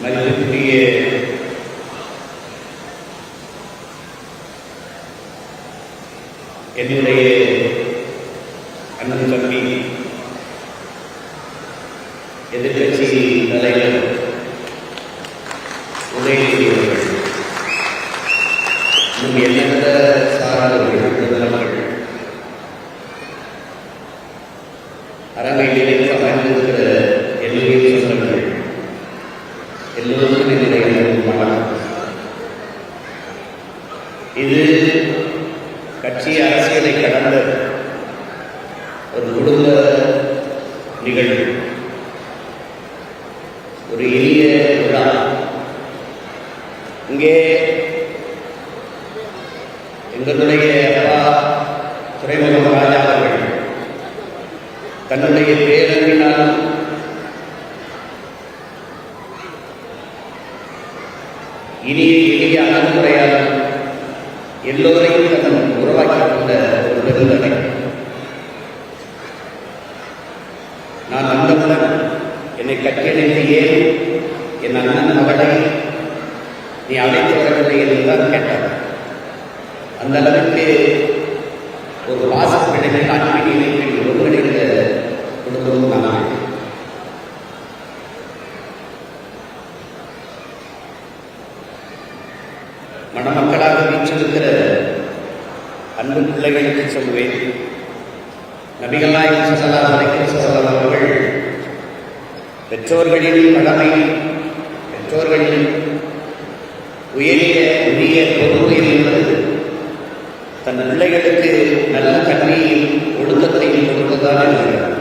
மதிப்புக்குரிய என்னுடைய அண்ணன் தம்பி எதிர்கட்சி தலைவர் உதயநிதி அவர்கள், இன்னும் எண்ணற்ற சாராளர்கள், பிரதமர்கள், அரங்கையிலே அமைந்திருக்கிற என்னுடைய சொந்தங்கள் எல்லோருக்கும் என்னுடைய வணக்கம். இது கட்சி அரசியலை கடந்த ஒரு குடும்ப நிகழ்வு, ஒரு எளிய விழா. இங்கே எங்களுடைய அப்பா துரைமுகம் ராஜா அவர்கள் தன்னுடைய பேரன்பினாலும் இனிய எளிய அணுகுமுறையாலும் எல்லோரையும் தன் உருவாக்கிக் கொண்ட ஒரு பெருந்தனை. நான் வந்தவுடன் என்னை கட்டியணைத்து ஏன் என் அண்ணன் மகளை நீ அழைத்து வரவில்லை என்றுதான் கேட்டார். அந்த அளவுக்கு ஒரு வாசப்பிழை ஆன்மீக இணைப்பில் ஒருங்கிணைந்த குடும்பமும் நான். மணமக்களாக வீற்றிருக்கிற அன்பு பிள்ளைகளுக்கு சொல்வேன், நபிகள் நாயகம் ஸல்லல்லாஹு அலைஹி வஸல்லம் அவர்கள் பெற்றோர்களின் கடமை, பெற்றோர்களின் உரிய பொறுப்பு என்பது தன் பிள்ளைகளுக்கு நல்ல கல்வியும் ஒழுக்கத்தையும் கொடுப்பதுதான் இருக்கிறார்.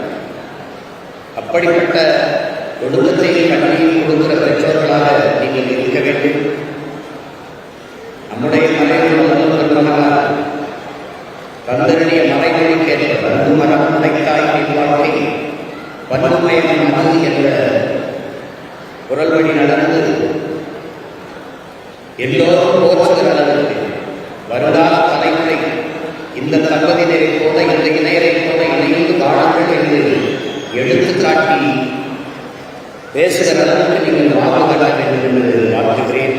அப்படிப்பட்ட ஒழுக்கத்தையும் கல்வியும் கொடுக்கிற பெற்றோர்களாக நீங்கள் இருக்க வேண்டும். நம்முடைய மறைமுகமாக பந்தருடைய மறைமொழிக்கேற்ப பந்து மரம் மலைக்காய் வாழ்க்கை பன்முமயம் மது என்ற குரல் வழி நடந்து எல்லோரும் போற்றுகிற அளவிற்கு வருடாத தலைமுறை இந்த தம்பதியினரை போல, இந்த இணையரை போல இணைந்து வாழுங்கள் என்று எடுத்துக்காட்டி பேசுகிற அளவுக்கு நீங்கள் வாழ்ந்துவிட வேண்டும் என்று வாழ்த்துகிறேன்.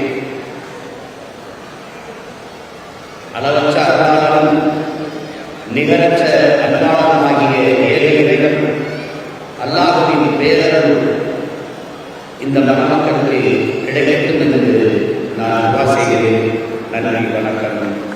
அளவற்ற அருளாளனும் நிகரற்ற அன்பாளனுமாகிய ஏக இறைவன் அல்லாஹ்வின் பேரருள் இந்த மணமக்களுக்கு கிடைக்கட்டும் என்று நான் வாசிக்கிறேன். நன்றி, வணக்கம்.